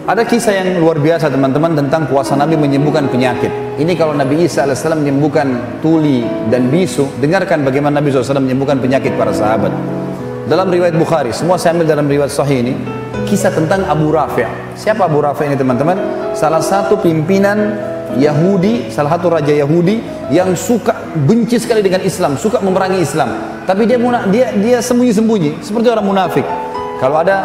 Ada kisah yang luar biasa teman-teman tentang kuasa Nabi menyembuhkan penyakit. Ini kalau Nabi Isa AS menyembuhkan tuli dan bisu, dengarkan bagaimana Nabi SAW menyembuhkan penyakit para sahabat. Dalam riwayat Bukhari, semua saya ambil dalam riwayat Sahih ini, kisah tentang Abu Rafi'. Siapa Abu Rafi' ini teman-teman? Salah satu pimpinan Yahudi, salah satu raja Yahudi yang suka benci sekali dengan Islam, suka memerangi Islam. Tapi dia sembunyi-sembunyi, seperti orang munafik. Kalau ada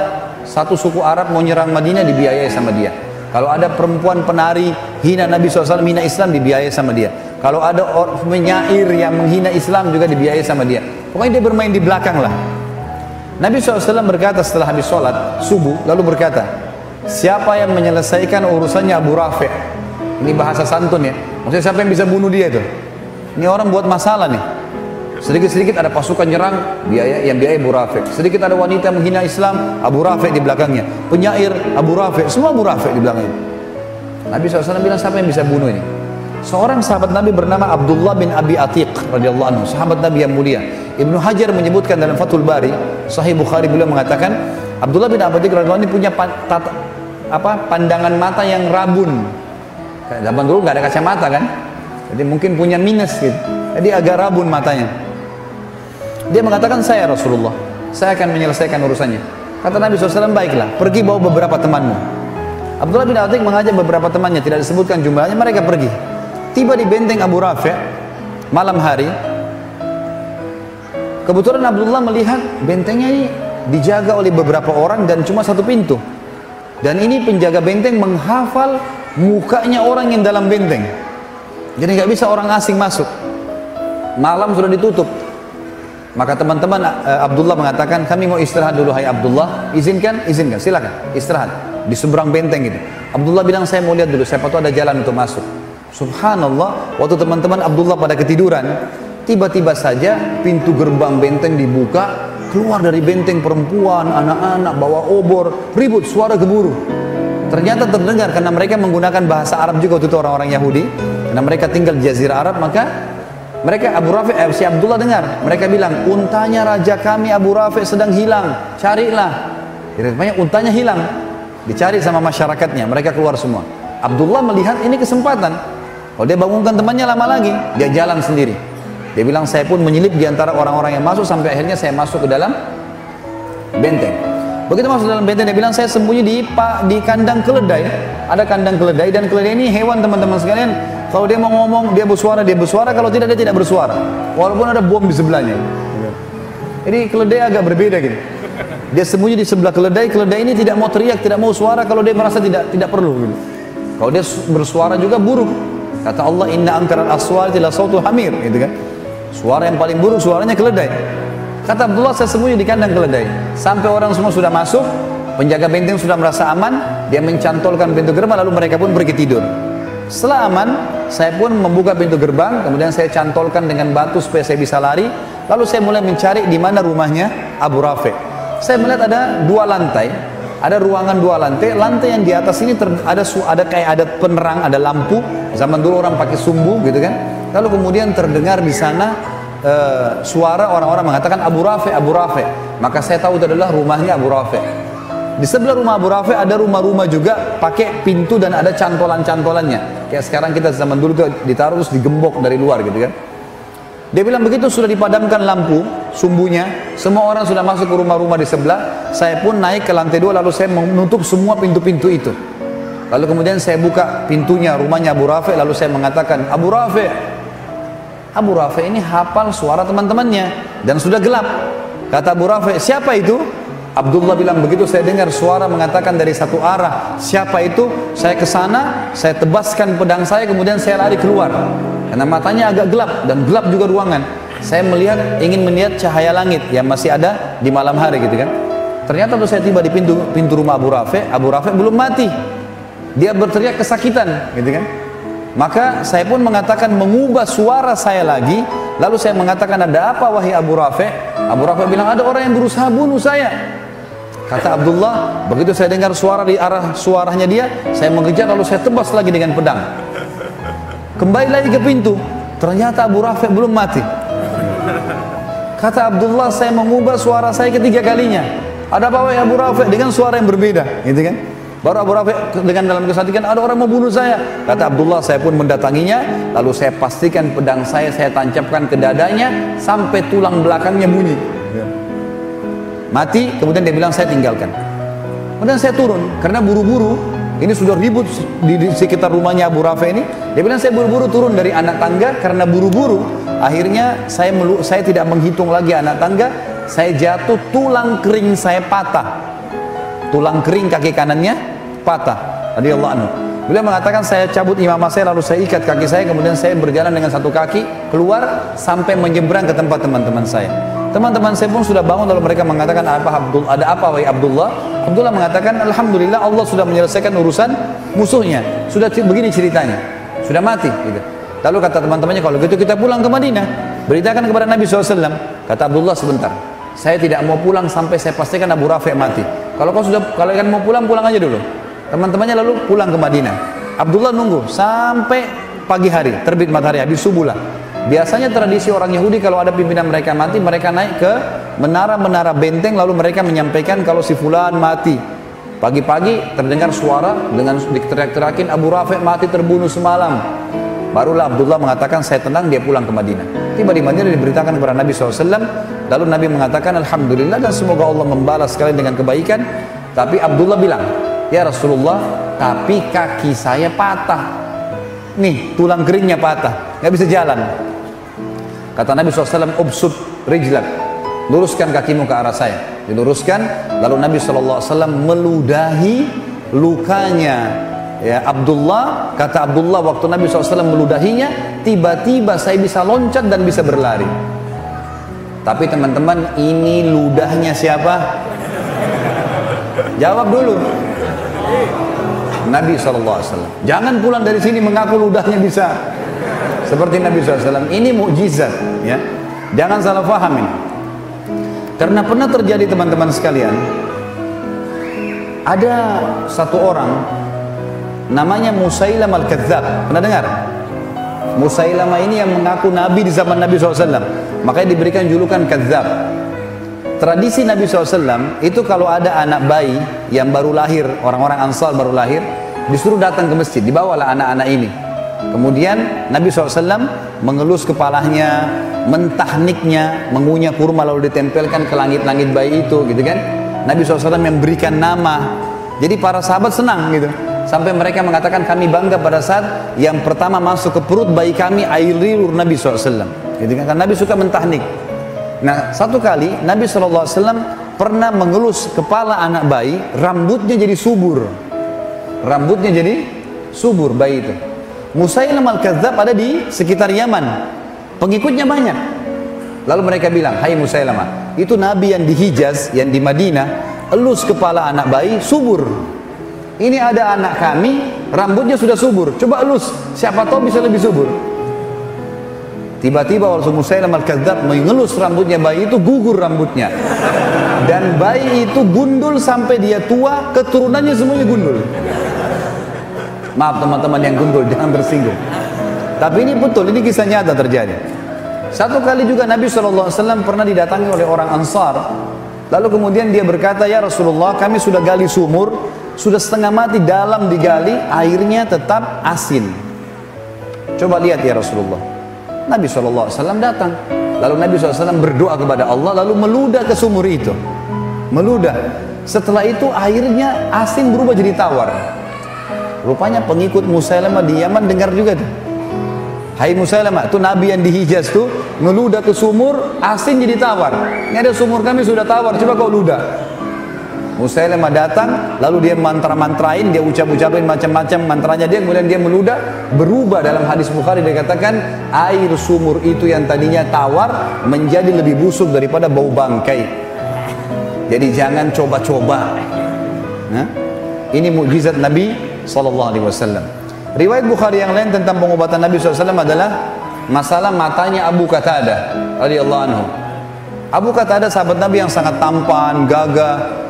satu suku Arab mau nyerang Madinah, dibiayai sama dia. Kalau ada perempuan penari hina Nabi SAW, hina Islam, dibiayai sama dia. Kalau ada penyair yang menghina Islam juga dibiayai sama dia. Pokoknya dia bermain di belakang lah. Nabi SAW berkata setelah habis sholat subuh, lalu berkata, siapa yang menyelesaikan urusannya Abu Rafi'? Ini bahasa santun ya. Maksudnya siapa yang bisa bunuh dia itu? Ini orang buat masalah nih. Sedikit-sedikit ada pasukan nyerang, yang biaya Abu Rafi'. Sedikit ada wanita menghina Islam, Abu Rafi' di belakangnya. Penyair, Abu Rafi', semua Abu Rafi' di belakangnya. Nabi SAW bilang, siapa yang bisa bunuh ini? Seorang sahabat Nabi bernama Abdullah bin Abi Atiq radhiyallahu anhu, sahabat Nabi yang mulia. Ibnu Hajar menyebutkan dalam Fathul Bari, Sahih Bukhari, beliau mengatakan Abdullah bin Abi Atiq radhiyallahu anhu ini punya pandangan mata yang rabun. Zaman dulu nggak ada kacamata kan, jadi mungkin punya minus gitu. Jadi agak rabun matanya. Dia mengatakan, saya Rasulullah, saya akan menyelesaikan urusannya. Kata Nabi SAW, baiklah, pergi bawa beberapa temanmu. Abdullah bin Atiq mengajak beberapa temannya, tidak disebutkan jumlahnya, mereka pergi. Tiba di benteng Abu Rafi' malam hari. Kebetulan Abdullah melihat bentengnya ini dijaga oleh beberapa orang dan cuma satu pintu. Dan ini penjaga benteng menghafal mukanya orang yang dalam benteng. Jadi nggak bisa orang asing masuk. Malam sudah ditutup. Maka teman-teman Abdullah mengatakan, kami mau istirahat dulu, hai Abdullah. Izinkan, silakan istirahat di seberang benteng gitu. Abdullah bilang, saya mau lihat dulu, siapa tahu ada jalan untuk masuk. Subhanallah, waktu teman-teman Abdullah pada ketiduran, tiba-tiba saja pintu gerbang benteng dibuka, keluar dari benteng perempuan, anak-anak bawa obor, ribut, suara gemuruh. Ternyata terdengar karena mereka menggunakan bahasa Arab juga waktu itu, orang-orang Yahudi, karena mereka tinggal di Jazirah Arab. Maka mereka si Abdullah dengar, mereka bilang, untanya raja kami Abu Rafi' sedang hilang, carilah. Jadi untanya hilang, dicari sama masyarakatnya, mereka keluar semua. Abdullah melihat ini kesempatan. Kalau dia bangunkan temannya lama lagi, dia jalan sendiri. Dia bilang, saya pun menyelip di antara orang-orang yang masuk sampai akhirnya saya masuk ke dalam benteng. Begitu masuk dalam benteng, dia bilang, saya sembunyi di kandang keledai. Ada kandang keledai, dan keledai ini hewan teman-teman sekalian. Kalau dia mau ngomong, dia bersuara, kalau tidak, dia tidak bersuara. Walaupun ada bom di sebelahnya. Jadi keledai agak berbeda gitu. Dia sembunyi di sebelah keledai ini tidak mau teriak, tidak mau suara kalau dia merasa tidak perlu gitu. Kalau dia bersuara juga buruk. Kata Allah, inna ankaral aswati la sautul hamir, gitu kan. Suara yang paling buruk suaranya keledai. Kata Abdullah, saya sembunyi di kandang keledai. Sampai orang semua sudah masuk, penjaga benteng sudah merasa aman, dia mencantolkan pintu gerbang, lalu mereka pun pergi tidur. Setelah aman, saya pun membuka pintu gerbang, kemudian saya cantolkan dengan batu supaya saya bisa lari. Lalu saya mulai mencari di mana rumahnya Abu Rafi'. Saya melihat ada 2 lantai, ada ruangan 2 lantai. Lantai yang di atas ini ada kayak ada penerang, ada lampu. Zaman dulu orang pakai sumbu gitu kan. Lalu kemudian terdengar di sana suara orang-orang mengatakan Abu Rafi', Abu Rafi'. Maka saya tahu itu adalah rumahnya Abu Rafi'. Di sebelah rumah Abu Rafi' ada rumah-rumah juga pakai pintu dan ada cantolan-cantolannya. Kayak sekarang kita zaman dulu tuh ditaruh terus digembok dari luar gitu kan. Dia bilang begitu sudah dipadamkan lampu sumbunya, semua orang sudah masuk ke rumah-rumah di sebelah. Saya pun naik ke lantai 2, lalu saya menutup semua pintu-pintu itu. Lalu kemudian saya buka pintunya rumahnya Abu Rafi', lalu saya mengatakan, Abu Rafi' ini hafal suara teman-temannya dan sudah gelap. Kata Abu Rafi', siapa itu? Abdullah bilang, begitu saya dengar suara mengatakan dari satu arah, siapa itu? Saya ke sana, saya tebaskan pedang saya, kemudian saya lari keluar. Karena matanya agak gelap dan gelap juga ruangan. Saya ingin melihat cahaya langit yang masih ada di malam hari gitu kan. Ternyata tuh saya tiba di pintu rumah Abu Rafi' belum mati. Dia berteriak kesakitan gitu kan. Maka saya pun mengatakan, mengubah suara saya lagi. Lalu saya mengatakan, ada apa wahai Abu Rafi'? Abu Rafi' bilang, ada orang yang berusaha bunuh saya. Kata Abdullah, begitu saya dengar suara di arah suaranya dia, saya mengejar lalu saya tebas lagi dengan pedang. Kembali lagi ke pintu, ternyata Abu Rafi' belum mati. Kata Abdullah, saya mengubah suara saya ketiga kalinya. Ada apa wahai Abu Rafi'? Dengan suara yang berbeda, gitu kan? Baru Abu Rafi dengan dalam kesadikan, ada orang mau bunuh saya. Kata Abdullah, saya pun mendatanginya, lalu saya pastikan pedang saya tancapkan ke dadanya sampai tulang belakangnya bunyi. Mati, kemudian dia bilang saya tinggalkan. Kemudian saya turun, karena buru-buru, ini sudah ribut di sekitar rumahnya Abu Rafi ini. Dia bilang saya buru-buru turun dari anak tangga, karena buru-buru, akhirnya saya tidak menghitung lagi anak tangga, saya jatuh, tulang kering saya patah. Tulang kering kaki kanannya patah. Radhiyallahu anhu. Beliau mengatakan saya cabut imamah saya, lalu saya ikat kaki saya, kemudian saya berjalan dengan satu kaki keluar sampai menyeberang ke tempat teman-teman saya. Teman-teman saya pun sudah bangun, lalu mereka mengatakan, ada apa wahai Abdullah? Abdullah mengatakan, alhamdulillah Allah sudah menyelesaikan urusan musuhnya. Sudah begini ceritanya, sudah mati. Gitu. Lalu kata teman-temannya, kalau gitu kita pulang ke Madinah, beritakan kepada Nabi SAW. Kata Abdullah, sebentar, saya tidak mau pulang sampai saya pastikan Abu Rafi mati. Kalau kalian mau pulang, pulang aja dulu. Teman-temannya lalu pulang ke Madinah. Abdullah nunggu sampai pagi hari, terbit matahari, habis subuh lah. Biasanya tradisi orang Yahudi kalau ada pimpinan mereka mati, mereka naik ke menara-menara benteng, lalu mereka menyampaikan kalau si fulan mati. Pagi-pagi terdengar suara dengan diteriak-teriakin, Abu Rafi mati terbunuh semalam. Barulah Abdullah mengatakan, saya tenang, dia pulang ke Madinah. Tiba di Madinah diberitakan kepada Nabi SAW. Lalu Nabi mengatakan, alhamdulillah dan semoga Allah membalas sekalian dengan kebaikan. Tapi Abdullah bilang, ya Rasulullah, tapi kaki saya patah. Nih, tulang keringnya patah, nggak bisa jalan. Kata Nabi SAW, ubsut rijlak, luruskan kakimu ke arah saya. Diluruskan, lalu Nabi SAW meludahi lukanya. Ya, Abdullah, kata Abdullah, waktu Nabi SAW meludahinya, tiba-tiba saya bisa loncat dan bisa berlari. Tapi teman-teman, ini ludahnya siapa? Jawab dulu. Nabi SAW. Jangan pulang dari sini mengaku ludahnya bisa. Seperti Nabi SAW. Ini mukjizat, ya. Jangan salah paham ini. Karena pernah terjadi teman-teman sekalian, ada satu orang namanya Musailamah al-Kadzdzab. Pernah dengar? Musailamah ini yang mengaku Nabi di zaman Nabi SAW. Makanya diberikan julukan Kadzdzab. Tradisi Nabi SAW itu kalau ada anak bayi yang baru lahir, orang-orang Ansar baru lahir, disuruh datang ke masjid, dibawalah anak-anak ini. Kemudian Nabi SAW mengelus kepalanya, mentahniknya, mengunyah kurma lalu ditempelkan ke langit-langit bayi itu, gitu kan? Nabi SAW memberikan nama. Jadi para sahabat senang gitu. Sampai mereka mengatakan, kami bangga pada saat yang pertama masuk ke perut bayi kami air liur Nabi SAW. Gitu kan? Karena Nabi suka mentahnik. Nah, satu kali Nabi SAW pernah mengelus kepala anak bayi, rambutnya jadi subur. Rambutnya jadi subur bayi itu. Musailamah al-Kadzdzab ada di sekitar Yaman. Pengikutnya banyak. Lalu mereka bilang, hai Musailamah, itu Nabi yang di Hijaz, yang di Madinah, elus kepala anak bayi, subur. Ini ada anak kami, rambutnya sudah subur. Coba elus, siapa tahu bisa lebih subur. Tiba-tiba waktu Musailamah al-Kadzdzab mengelus rambutnya bayi itu, gugur rambutnya. Dan bayi itu gundul sampai dia tua, keturunannya semuanya gundul. Maaf teman-teman yang gundul, jangan tersinggung. Tapi ini betul, ini kisah nyata terjadi. Satu kali juga Nabi SAW pernah didatangi oleh orang Ansar. Lalu kemudian dia berkata, ya Rasulullah, kami sudah gali sumur, sudah setengah mati, dalam digali, airnya tetap asin. Coba lihat ya Rasulullah. Nabi SAW datang. Lalu Nabi SAW berdoa kepada Allah, lalu meludah ke sumur itu. Meludah. Setelah itu airnya asin berubah jadi tawar. Rupanya pengikut Musailamah di Yaman dengar juga tuh. Hai Musailamah, itu Nabi yang di Hijaz tuh ngeludah ke sumur, asin jadi tawar. Ini ada sumur kami sudah tawar, coba kau ludah. Musailamah datang, lalu dia mantra-mantrain, dia ucap-ucapin macam-macam mantranya dia, kemudian dia meludah, berubah. Dalam hadis Bukhari dia katakan, air sumur itu yang tadinya tawar menjadi lebih busuk daripada bau bangkai. Jadi jangan coba-coba. Nah, ini mukjizat Nabi SAW. Riwayat Bukhari yang lain tentang pengobatan Nabi SAW adalah masalah matanya Abu Qatadah radhiyallahu anhu. Abu Qatadah sahabat Nabi yang sangat tampan, gagah.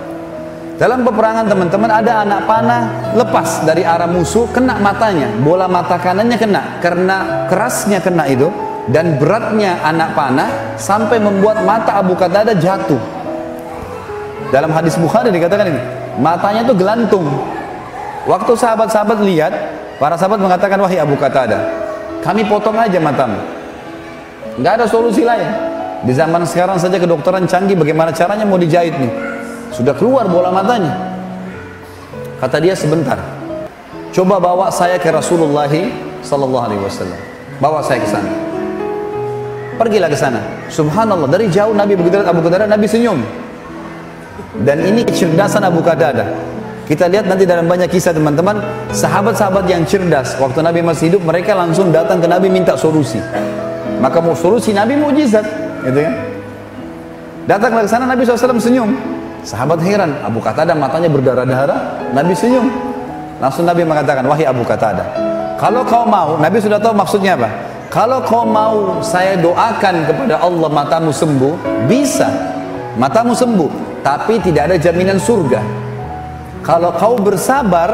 Dalam peperangan teman-teman ada anak panah lepas dari arah musuh, kena matanya, bola mata kanannya kena. Karena kerasnya kena itu dan beratnya anak panah sampai membuat mata Abu Qatadah jatuh. Dalam hadis Bukhari dikatakan ini, matanya itu gelantung. Waktu sahabat-sahabat lihat, para sahabat mengatakan, wahai Abu Qatadah, kami potong aja matamu. Nggak ada solusi lain. Di zaman sekarang saja kedokteran canggih, bagaimana caranya mau dijahit nih? Sudah keluar bola matanya. Kata dia, sebentar. Coba bawa saya ke Rasulullah sallallahu alaihi wasallam. Bawa saya ke sana. Pergilah ke sana. Subhanallah, dari jauh Nabi begitu lihat Abu Qatadah, Nabi senyum. Dan ini kecerdasan Abu Qatadah. Kita lihat nanti dalam banyak kisah teman-teman, sahabat-sahabat yang cerdas waktu Nabi masih hidup, mereka langsung datang ke Nabi minta solusi. Maka mau solusi Nabi mukjizat, gitu kan? Datanglah ke sana, Nabi SAW senyum. Sahabat heran, Abu Qatadah matanya berdarah-darah, Nabi senyum. Langsung Nabi mengatakan, wahai Abu Qatadah, kalau kau mau, Nabi sudah tahu maksudnya apa. Kalau kau mau saya doakan kepada Allah matamu sembuh, bisa, matamu sembuh, tapi tidak ada jaminan surga. Kalau kau bersabar,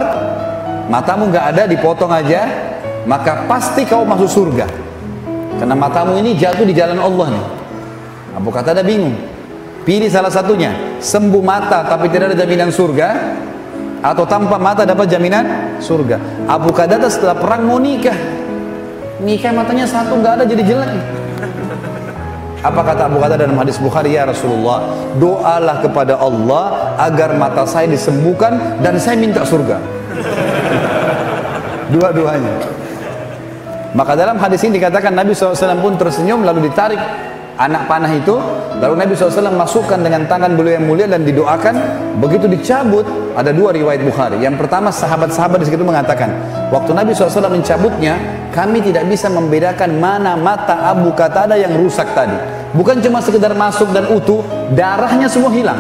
matamu nggak ada, dipotong aja, maka pasti kau masuk surga. Karena matamu ini jatuh di jalan Allah nih. Abu Qatadah bingung. Pilih salah satunya, sembuh mata tapi tidak ada jaminan surga, atau tanpa mata dapat jaminan surga. Abu Qatadah setelah perang mau nikah. Nikah matanya satu nggak ada, jadi jelek. Apa kata Abu Qatadah dalam hadis Bukhari? Ya Rasulullah, doalah kepada Allah agar mata saya disembuhkan dan saya minta surga. Dua-duanya. Maka dalam hadis ini dikatakan Nabi SAW pun tersenyum, lalu ditarik anak panah itu, lalu Nabi SAW masukkan dengan tangan beliau yang mulia dan didoakan. Begitu dicabut, ada dua riwayat Bukhari. Yang pertama, sahabat-sahabat di situ mengatakan, waktu Nabi SAW mencabutnya, kami tidak bisa membedakan mana mata Abu Qatadah yang rusak tadi. Bukan cuma sekedar masuk dan utuh, darahnya semua hilang,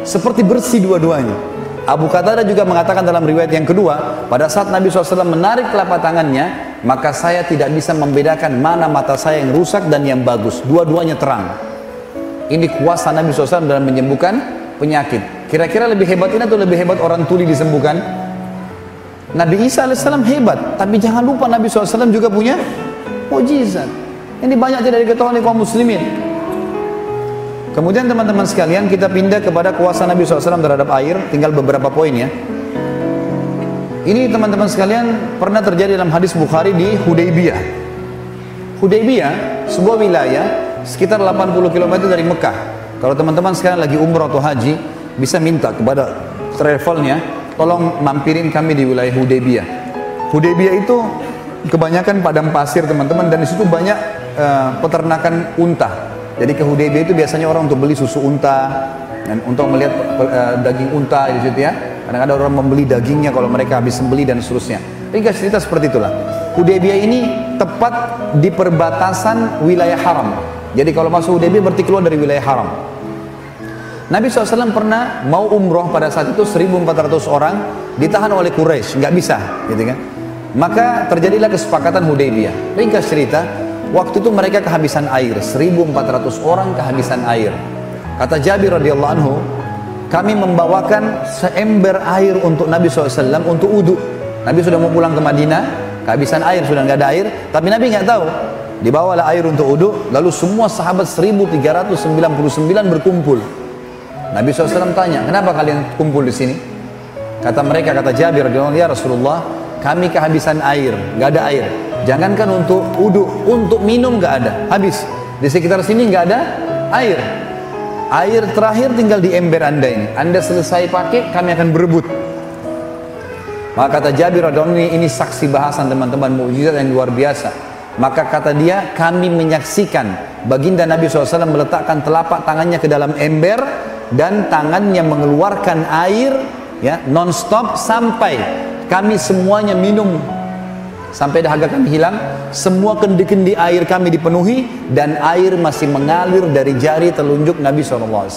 seperti bersih dua-duanya. Abu Qatadah juga mengatakan dalam riwayat yang kedua, pada saat Nabi SAW menarik telapak tangannya, maka saya tidak bisa membedakan mana mata saya yang rusak dan yang bagus. Dua-duanya terang. Ini kuasa Nabi SAW dalam menyembuhkan penyakit. Kira-kira lebih hebat ini atau lebih hebat orang tuli disembuhkan? Nabi Isa AS hebat, tapi jangan lupa Nabi SAW juga punya mukjizat. Ini banyak tidak diketahui oleh kaum muslimin. Kemudian teman-teman sekalian, kita pindah kepada kuasa Nabi SAW terhadap air. Tinggal beberapa poin ya. Ini teman-teman sekalian pernah terjadi dalam hadis Bukhari di Hudaybiyah. Hudaybiyah sebuah wilayah sekitar 80 km dari Mekah. Kalau teman-teman sekarang lagi umrah atau haji, bisa minta kepada travelnya, tolong mampirin kami di wilayah Hudaybiyah. Hudaybiyah itu kebanyakan padang pasir teman-teman, dan di situ banyak peternakan unta. Jadi ke Hudaybiyah itu biasanya orang untuk beli susu unta dan untuk melihat daging unta di situ ya. Kadang-kadang orang membeli dagingnya kalau mereka habis sembeli dan seterusnya. Ringkas cerita seperti itulah. Hudaybiyah ini tepat di perbatasan wilayah haram. Jadi kalau masuk Hudaybiyah berarti keluar dari wilayah haram. Nabi SAW pernah mau umroh pada saat itu 1.400 orang ditahan oleh Quraisy, nggak bisa, gitu kan? Maka terjadilah kesepakatan Hudaybiyah. Ringkas cerita, waktu itu mereka kehabisan air, 1.400 orang kehabisan air. Kata Jabir radhiyallahu anhu, kami membawakan seember air untuk Nabi SAW untuk wudu. Nabi sudah mau pulang ke Madinah, kehabisan air, sudah nggak ada air, tapi Nabi nggak tahu. Dibawalah air untuk wudu, lalu semua sahabat 1.399 berkumpul. Nabi SAW tanya, kenapa kalian kumpul di sini? Kata mereka, kata Jabir radhiyallahu anhu, ya Rasulullah, kami kehabisan air, nggak ada air. Jangankan untuk wudu, untuk minum nggak ada, habis. Di sekitar sini nggak ada air. Air terakhir tinggal di ember anda ini. Anda selesai pakai, kami akan berebut. Maka kata Jabir radhiyallahu anhu, ini saksi bahasan teman-teman, mukjizat yang luar biasa. Maka kata dia, kami menyaksikan baginda Nabi SAW meletakkan telapak tangannya ke dalam ember dan tangannya mengeluarkan air ya non-stop sampai kami semuanya minum, sampai dahaga kami hilang, semua kendi-kendi air kami dipenuhi dan air masih mengalir dari jari telunjuk Nabi SAW.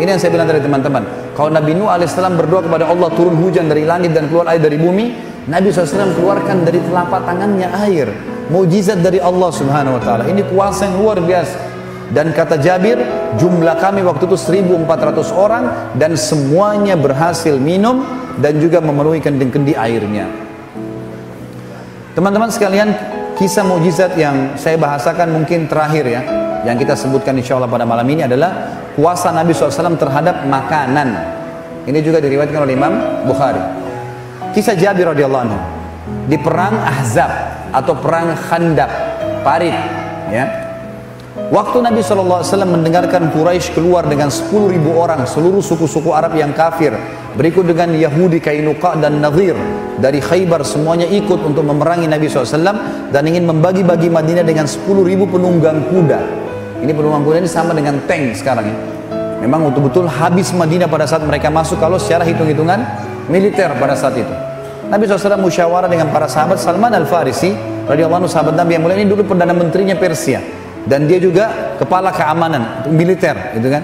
Ini yang saya bilang tadi teman-teman, kalau Nabi Nuh AS berdoa kepada Allah turun hujan dari langit dan keluar air dari bumi, Nabi SAW keluarkan dari telapak tangannya air, mukjizat dari Allah Subhanahu Wa Taala. Ini kuasa yang luar biasa. Dan kata Jabir, jumlah kami waktu itu 1.400 orang dan semuanya berhasil minum dan juga memenuhi kendi-kendi airnya. Teman-teman sekalian, kisah mukjizat yang saya bahasakan mungkin terakhir ya, yang kita sebutkan insya Allah pada malam ini adalah kuasa Nabi SAW terhadap makanan. Ini juga diriwayatkan oleh Imam Bukhari. Kisah Jabir radhiyallahu anhu di perang Ahzab atau perang Khandaq, parit, ya. Waktu Nabi SAW mendengarkan Quraisy keluar dengan 10.000 orang, seluruh suku-suku Arab yang kafir, berikut dengan Yahudi Kainuqa dan Nadhir dari Khaybar, semuanya ikut untuk memerangi Nabi SAW dan ingin membagi-bagi Madinah dengan 10.000 penunggang kuda. Ini penunggang kuda ini sama dengan tank sekarang ya. Memang betul-betul habis Madinah pada saat mereka masuk kalau secara hitung-hitungan militer pada saat itu. Nabi SAW musyawarah dengan para sahabat. Salman Al-Farisi radhiyallahu anhu, sahabat Nabi yang mulia ini dulu perdana menterinya Persia dan dia juga kepala keamanan militer, gitu kan.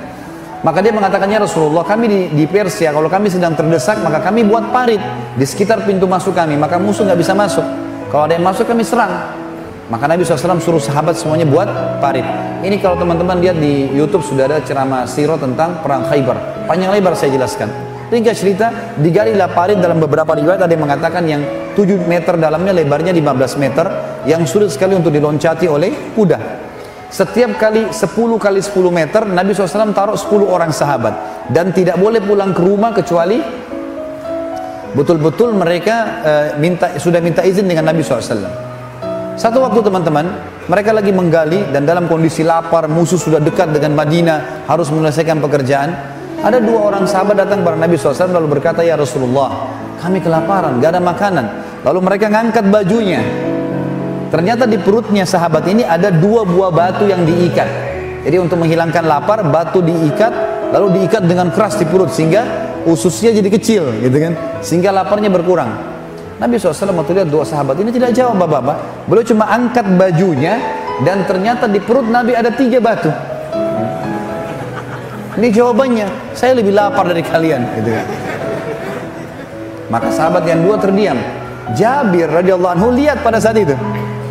Maka dia mengatakannya, Rasulullah, kami di Persia, kalau kami sedang terdesak maka kami buat parit di sekitar pintu masuk kami, maka musuh nggak bisa masuk. Kalau ada yang masuk kami serang. Maka Nabi SAW suruh sahabat semuanya buat parit. Ini kalau teman-teman lihat di YouTube sudah ada ceramah sirah tentang perang Khaybar. Panjang lebar saya jelaskan. Ringkas cerita, digalilah parit. Dalam beberapa riwayat ada yang mengatakan yang 7 meter dalamnya, lebarnya 15 meter, yang sulit sekali untuk diloncati oleh kuda. Setiap kali 10 kali 10 meter Nabi SAW taruh 10 orang sahabat dan tidak boleh pulang ke rumah kecuali betul-betul mereka sudah minta izin dengan Nabi SAW. Satu waktu teman-teman, mereka lagi menggali dan dalam kondisi lapar, musuh sudah dekat dengan Madinah, harus menyelesaikan pekerjaan. Ada 2 orang sahabat datang kepada Nabi SAW lalu berkata, ya Rasulullah, kami kelaparan, gak ada makanan. Lalu mereka ngangkat bajunya. Ternyata di perutnya sahabat ini ada 2 buah batu yang diikat. Jadi untuk menghilangkan lapar, batu diikat, lalu diikat dengan keras di perut sehingga ususnya jadi kecil, gitu kan? Sehingga laparnya berkurang. Nabi SAW waktu lihat 2 sahabat ini tidak jawab bapak-bapak. Beliau cuma angkat bajunya dan ternyata di perut Nabi ada 3 batu. Ini jawabannya, saya lebih lapar dari kalian, gitu kan? Maka sahabat yang 2 terdiam. Jabir radhiyallahu anhu lihat pada saat itu.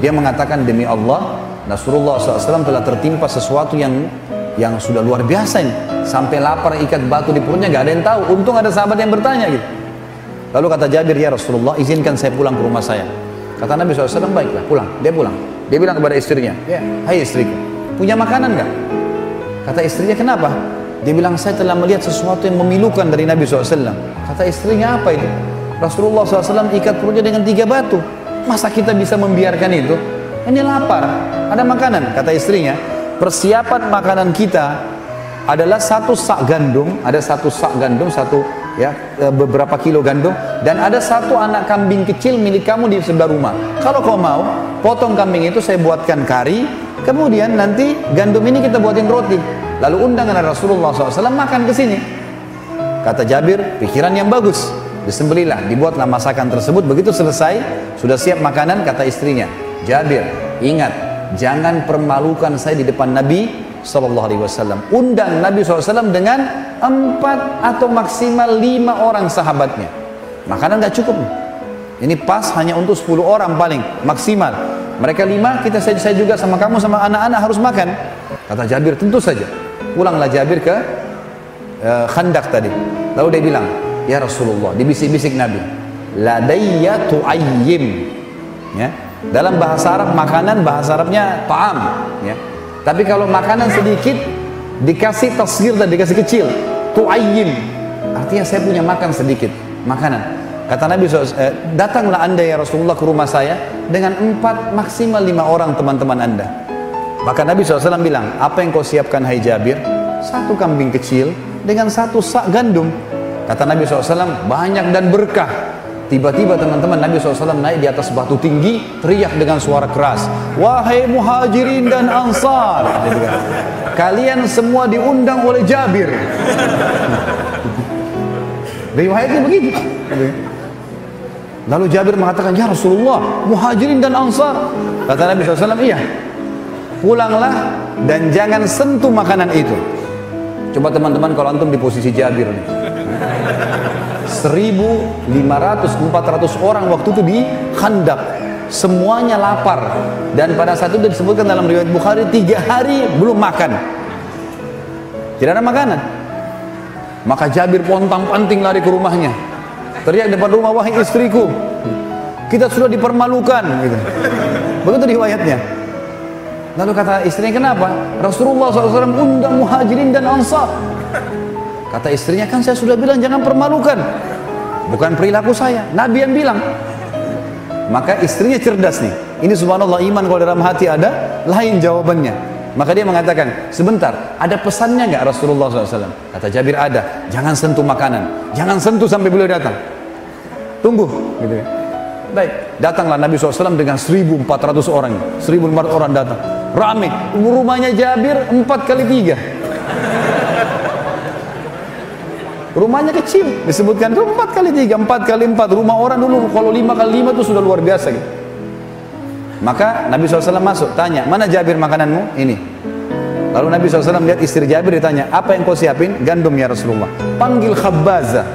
Dia mengatakan, demi Allah, Rasulullah SAW telah tertimpa sesuatu yang sudah luar biasa ini. Sampai lapar ikat batu di perutnya, gak ada yang tahu. Untung ada sahabat yang bertanya gitu. Lalu kata Jabir, ya Rasulullah, izinkan saya pulang ke rumah saya. Kata Nabi SAW, baiklah, pulang. Dia pulang. Dia bilang kepada istrinya, ya, hai istriku, punya makanan gak? Kata istrinya, kenapa? Dia bilang, saya telah melihat sesuatu yang memilukan dari Nabi SAW. Kata istrinya, apa itu? Rasulullah SAW ikat perutnya dengan 3 batu. Masa kita bisa membiarkan itu? Ini lapar, ada makanan. Kata istrinya, persiapan makanan kita adalah 1 sak gandum, ada 1 sak gandum, beberapa kilo gandum, dan ada 1 anak kambing kecil milik kamu di sebelah rumah. Kalau kau mau, potong kambing itu saya buatkan kari, kemudian nanti gandum ini kita buatin roti. Lalu undang Rasulullah SAW makan ke sini. Kata Jabir, pikiran yang bagus. Disembelilah, dibuatlah masakan tersebut. Begitu selesai, sudah siap makanan, kata istrinya, Jabir, ingat, jangan permalukan saya di depan Nabi SAW. Undang Nabi SAW dengan 4 atau maksimal 5 orang sahabatnya. Makanan gak cukup. Ini pas hanya untuk 10 orang paling maksimal. Mereka 5, saya juga sama kamu sama anak-anak harus makan. Kata Jabir, tentu saja. Pulanglah Jabir ke Khandaq tadi. Lalu dia bilang, ya Rasulullah, dibisik-bisik Nabi, ladayya tu'ayyim, ya. Dalam bahasa Arab, makanan bahasa Arabnya ta'am, ya. Tapi kalau makanan sedikit dikasih tasghir dan dikasih kecil, tu'ayyim, artinya saya punya makan sedikit makanan. Kata Nabi SAW, datanglah anda ya Rasulullah ke rumah saya dengan 4 maksimal 5 orang teman-teman anda. Maka Nabi SAW bilang, apa yang kau siapkan hai Jabir? 1 kambing kecil dengan 1 sak gandum. Kata Nabi SAW, banyak dan berkah. Tiba-tiba teman-teman, Nabi SAW naik di atas batu tinggi, teriak dengan suara keras, wahai muhajirin dan ansar, kalian semua diundang oleh Jabir. Riwayatnya begitu. Lalu Jabir mengatakan, ya Rasulullah, muhajirin dan ansar. Kata Nabi SAW, iya, pulanglah dan jangan sentuh makanan itu. Coba teman-teman kalau antum di posisi Jabir nih, 1.500-400 orang waktu itu di Khandaq, semuanya lapar, dan pada saat itu disebutkan dalam riwayat Bukhari 3 hari belum makan, tidak ada makanan. Maka Jabir pontang-panting lari ke rumahnya, teriak depan rumah, wahai istriku, kita sudah dipermalukan, gitu. Begitu riwayatnya. Lalu kata istrinya, kenapa? Rasulullah SAW undang muhajirin dan ansar. Kata istrinya, kan saya sudah bilang jangan permalukan. bukan perilaku saya. Nabi yang bilang. Maka istrinya cerdas nih. Ini subhanallah, iman kalau dalam hati ada, lain jawabannya. Maka dia mengatakan, sebentar, ada pesannya nggak Rasulullah SAW? Kata Jabir, ada. Jangan sentuh makanan, jangan sentuh sampai beliau datang. Tunggu, gitu ya. Baik, datanglah Nabi SAW dengan 1.400 orang, 1.400 orang datang. Rame, rumahnya Jabir 4x3. Rumahnya kecil, disebutkan itu 4x3, 4x4. Rumah orang dulu kalau 5x5 itu sudah luar biasa gitu. Maka Nabi SAW masuk, tanya, mana Jabir makananmu? Ini. Lalu Nabi SAW lihat istri Jabir, ditanya, apa yang kau siapin? Gandum ya Rasulullah. Panggil Khabbaza.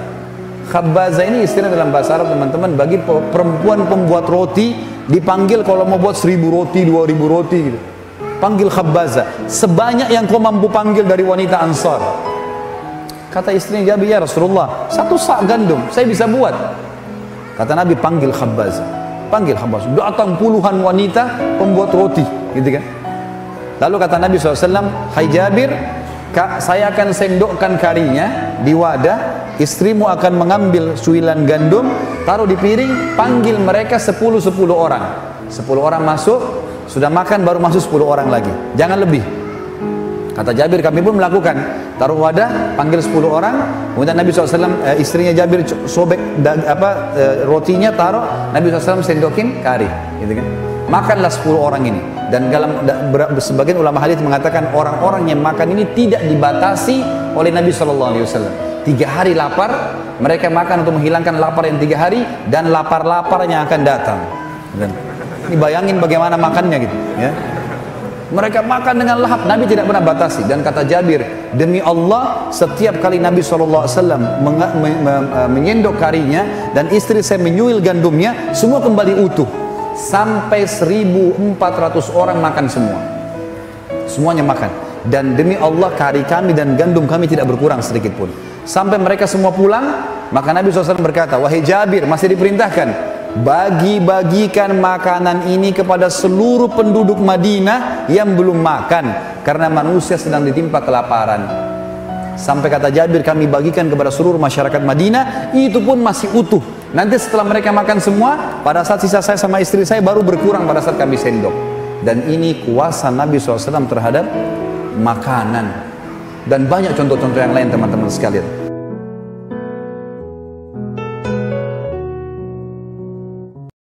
Khabbaza ini istilah dalam bahasa Arab teman-teman, bagi perempuan pembuat roti, dipanggil kalau mau buat 1.000 roti, 2.000 roti gitu. Panggil Khabbaza, sebanyak yang kau mampu panggil dari wanita Ansar. Kata istrinya Jabir, ya Rasulullah, 1 sak gandum, saya bisa buat. Kata Nabi, panggil Khabbaza. Panggil Khabbaza. Datang puluhan wanita pembuat roti, gitu kan. Lalu kata Nabi SAW, hai Jabir, saya akan sendokkan karinya di wadah, istrimu akan mengambil suilan gandum, taruh di piring, panggil mereka 10-10 orang. 10 orang masuk, sudah makan baru masuk 10 orang lagi. Jangan lebih. Kata Jabir, kami pun melakukan, taruh wadah, panggil 10 orang, kemudian Nabi SAW, istrinya Jabir sobek rotinya, taruh, Nabi SAW sendokin kari, gitu kan. Makanlah 10 orang ini. Dan dalam sebagian ulama hadis mengatakan orang-orang yang makan ini tidak dibatasi oleh Nabi SAW. 3 hari lapar, mereka makan untuk menghilangkan lapar yang 3 hari, dan lapar-lapar yang akan datang. Dan ini bayangin bagaimana makannya gitu, ya. Mereka makan dengan lahap, Nabi tidak pernah batasi. Dan kata Jabir, demi Allah, setiap kali Nabi SAW menyendok karinya dan istri saya menyuil gandumnya, semua kembali utuh. Sampai 1.400 orang makan semua. Semuanya makan. Dan demi Allah, kari kami dan gandum kami tidak berkurang sedikit pun. Sampai mereka semua pulang, maka Nabi SAW berkata, wahai Jabir, masih diperintahkan, bagi-bagikan makanan ini kepada seluruh penduduk Madinah yang belum makan, karena manusia sedang ditimpa kelaparan. Sampai kata Jabir, kami bagikan kepada seluruh masyarakat Madinah, itu pun masih utuh. Nanti setelah mereka makan semua, pada saat sisa saya sama istri saya baru berkurang pada saat kami sendok. Dan ini kuasa Nabi SAW terhadap makanan. Dan banyak contoh-contoh yang lain teman-teman sekalian.